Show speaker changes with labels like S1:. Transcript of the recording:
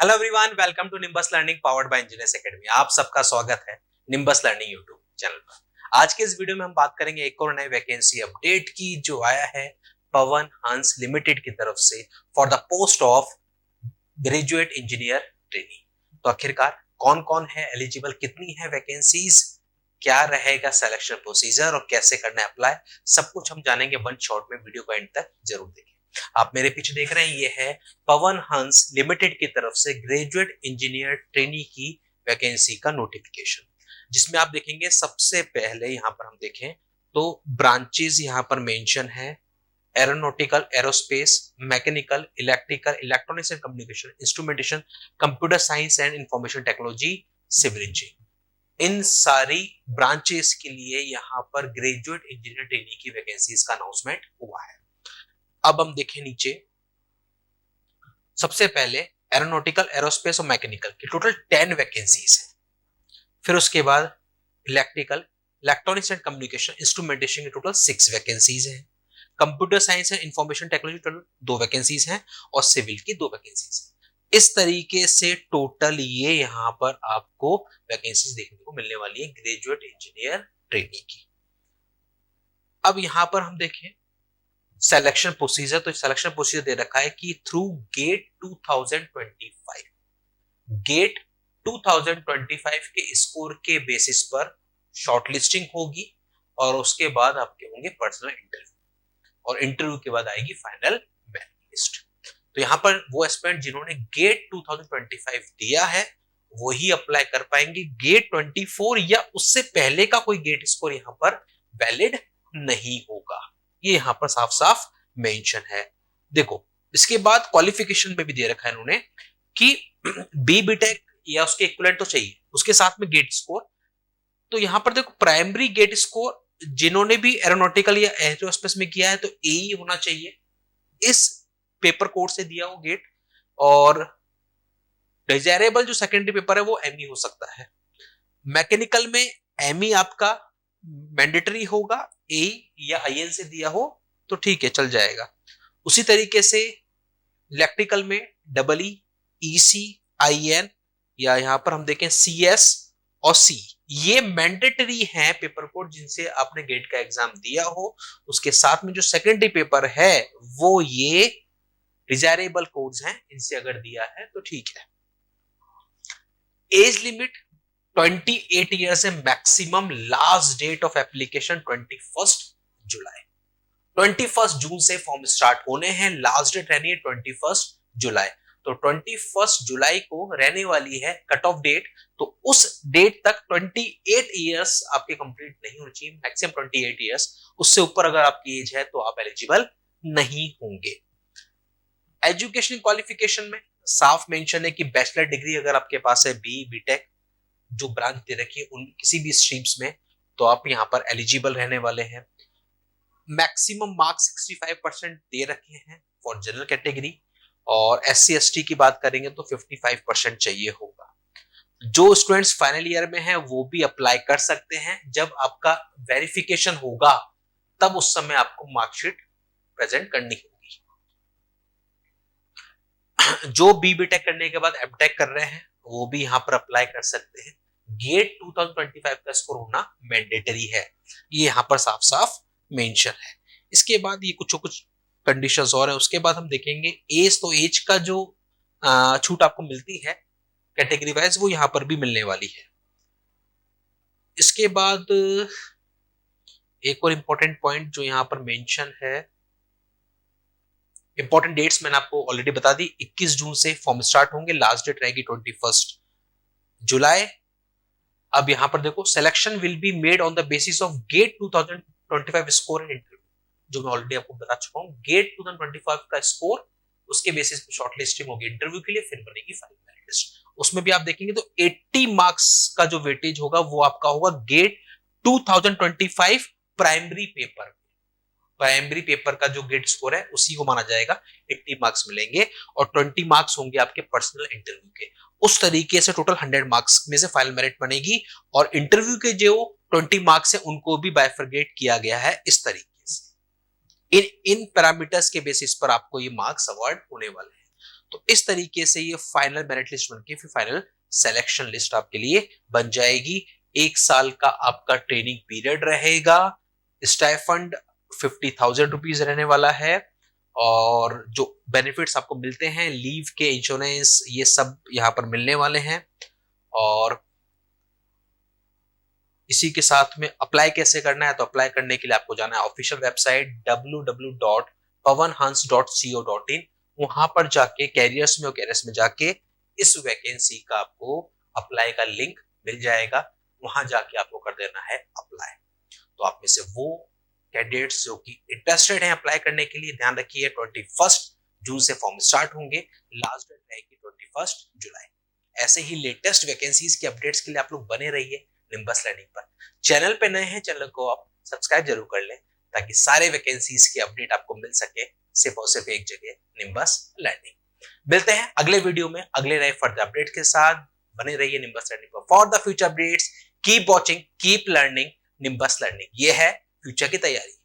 S1: Hello everyone, welcome to Nimbus learning powered by engineers academy. आप सबका स्वागत है निम्बस लर्निंग यूट्यूब चैनल पर। आज के इस वीडियो में हम बात करेंगे एक और नए वैकेंसी अपडेट की जो आया है पवन हंस लिमिटेड की तरफ से for the post of graduate engineer trainee. तो आखिरकार कौन कौन है एलिजिबल, कितनी है वैकेंसीज, क्या रहेगा सिलेक्शन प्रोसीजर और कैसे करना है अप्लाई, सब कुछ हम जानेंगे वन शॉट में। वीडियो को एंड तक जरूर देखें। आप मेरे पीछे देख रहे हैं, ये है पवन हंस लिमिटेड की तरफ से ग्रेजुएट इंजीनियर ट्रेनी की वैकेंसी का नोटिफिकेशन, जिसमें आप देखेंगे सबसे पहले यहां पर हम देखें तो ब्रांचेस यहां पर मेंशन है aeronautical, aerospace, mechanical, electrical, electronics and communication, instrumentation, computer science and information technology, civil engineering. इन सारी ब्रांचेस के लिए यहां पर ग्रेजुएट इंजीनियर ट्रेनी की वैकेंसीज का अनाउंसमेंट हुआ है। अब हम देखें नीचे, सबसे पहले एरोनॉटिकल, एरोस्पेस और मैकेनिकल की टोटल 10 वैकेंसीज है। फिर उसके बाद electrical, electronics and communication, instrumentation की टोटल 6 वैकेंसीज है। Computer science and information technology total 2 vacancies हैं और सिविल की 2 वैकेंसीज है। इस तरीके से टोटल ये यहां पर आपको वैकेंसीज देखने को मिलने वाली है ग्रेजुएट इंजीनियर ट्रेनी की। अब यहां पर हम देखें सिलेक्शन प्रोसीजर, तो सिलेक्शन प्रोसीजर दे रखा है कि थ्रू गेट 2025, गेट 2025 के स्कोर के बेसिस पर शॉर्टलिस्टिंग होगी और उसके बाद आपके होंगे पर्सनल इंटरव्यू और इंटरव्यू के बाद आएगी फाइनल मेरिट लिस्ट। तो यहां पर वो एस्पिरेंट जिन्होंने गेट 2025 दिया है वही अप्लाई कर पाएंगे। गेट 24 या उससे पहले का कोई गेट स्कोर यहां पर वैलिड नहीं होगा, ये यहां पर साफ साफ मेंशन है। देखो इसके बाद क्वालिफिकेशन में भी दे रखा है इन्होंने कि बीटेक या उसके इक्विवेलेंट तो चाहिए, उसके साथ में गेट स्कोर। तो यहां पर देखो प्राइमरी गेट स्कोर जिन्होंने भी एरोनॉटिकल या एरोस्पेस में किया है तो ए होना चाहिए, इस पेपर कोड से दिया हो गेट। और डिजायरेबल जो सेकेंडरी पेपर है वो एमई हो सकता है। मैकेनिकल में एमई आपका मैंडेटरी होगा, ए या आईएन से दिया हो तो ठीक है, चल जाएगा। उसी तरीके से इलेक्ट्रिकल में डबल ईसी, आईएन या यहां पर हम देखें सीएस और सी, ये मैंडेटरी हैं पेपर कोड जिनसे आपने गेट का एग्जाम दिया हो। उसके साथ में जो सेकेंडरी पेपर है वो ये डिजायरेबल कोड्स हैं, इनसे अगर दिया है तो ठीक है। एज लिमिट 28 ईयर्स है maximum. Last date of application 21 July, 21 जून से फॉर्म स्टार्ट होने हैं। लास्ट डेट रहनी है 21 जुलाई। तो 21 जुलाई को रहने वाली है कट ऑफ डेट। तो उस डेट तक 28 ईयर्स आपके कंप्लीट नहीं होनी चाहिए, मैक्सिमम 28 ईयर्स। उससे ऊपर अगर आपकी एज है तो आप एलिजिबल नहीं होंगे। एजुकेशन क्वालिफिकेशन में साफ मेंशन है कि बैचलर डिग्री अगर आपके पास है, बीटेक जो ब्रांच दे रखी है उन किसी भी स्ट्रीम्स में, तो आप यहां पर एलिजिबल रहने वाले हैं। मैक्सिमम मार्क्स 65% दे रखे हैं फॉर जनरल कैटेगरी और एससी एसटी की बात करेंगे तो 55% चाहिए होगा। जो स्टूडेंट्स फाइनल ईयर में हैं वो भी अप्लाई कर सकते हैं। जब आपका वेरिफिकेशन होगा तब उस समय आपको मार्कशीट प्रेजेंट करनी होगी। जो बीटेक करने के बाद एमटेक कर रहे हैं वो भी यहां पर अप्लाई कर सकते हैं। गेट 2025 का स्कोर होना मैंडेटरी है, ये यहां पर साफ साफ मेंशन है। इसके बाद ये कुछ कंडीशंस और है। उसके बाद हम देखेंगे एज, तो एज का जो छूट आपको मिलती है कैटेगरी वाइज वो यहां पर भी मिलने वाली है। इसके बाद एक और इंपॉर्टेंट पॉइंट जो यहां पर मेंशन है, इंपॉर्टेंट डेट्स मैंने आपको ऑलरेडी बता दी। 21 जून से फॉर्म स्टार्ट होंगे, लास्ट डेट रहेगी 21 जुलाई। अब यहां पर देखो selection will be made on the basis of GATE 2025 score and interview, जो मैं ऑलरेडी आपको बता चुका हूं। गेट 2025 का स्कोर, उसके बेसिस पे शॉर्टलिस्टिंग होगी इंटरव्यू के लिए, फिर बनेगी फाइनल मेरिट लिस्ट। उसमें भी आप देखेंगे तो 80 मार्क्स का जो वेटेज होगा वो आपका होगा GATE 2025 primary paper. Primary paper का जो गेट स्कोर है उसी को माना जाएगा, 80 मार्क्स मिलेंगे और 20 मार्क्स होंगे आपके पर्सनल इंटरव्यू के। उस तरीके से टोटल 100 मार्क्स में से फाइनल मेरिट बनेगी और इंटरव्यू के जो 20 मार्क्स है उनको भी बाइफरगेट किया गया है इस तरीके से। इन पैरामीटर्स के बेसिस पर आपको ये मार्क्स अवार्ड होने वाले हैं। तो इस तरीके से ये फाइनल मेरिट लिस्ट बनके फिर फाइनल सिलेक्शन लिस्ट आपके लिए बन जाएगी। 1 साल का आपका ट्रेनिंग पीरियड रहेगा। स्टाइफंड 50,000 रुपीज रहने वाला है और जो बेनिफिट्स आपको मिलते हैं, लीव के इंश्योरेंस, ये सब यहाँ पर मिलने वाले हैं। और इसी के साथ में अप्लाई कैसे करना है, तो अप्लाई करने के लिए आपको जाना है ऑफिशियल वेबसाइट www.pawanhans.co.in। वहां पर जाके कैरियर्स में और कैरियर्स में जाके इस वैकेंसी का आपको अप्लाई का लिंक मिल जाएगा। वहां जाके आपको कर देना है अप्लाई। तो आप में से वो कैंडिडेट्स जो कि इंटरेस्टेड हैं अप्लाई करने के लिए, ध्यान रखिए 21 जून से फॉर्म स्टार्ट होंगे, लास्ट डेट रहेगी 21 जुलाई। ऐसे ही लेटेस्ट वैकेंसीज की अपडेट्स के लिए आप लोग बने रहिए निम्बस लर्निंग पर। चैनल पे नए हैं, चैनल को आप सब्सक्राइब जरूर कर लें ताकि सारे वैकेंसीज की अपडेट आपको मिल सके सिर्फ और सिर्फ एक जगह, निम्बस लर्निंग। मिलते हैं अगले वीडियो में अगले नए फर्दर अपडेट के साथ। बने रहिए निम्बस लर्निंग पर for the future updates. Keep watching, keep learning, nimbus learning. ये है फ्यूचर की तैयारी।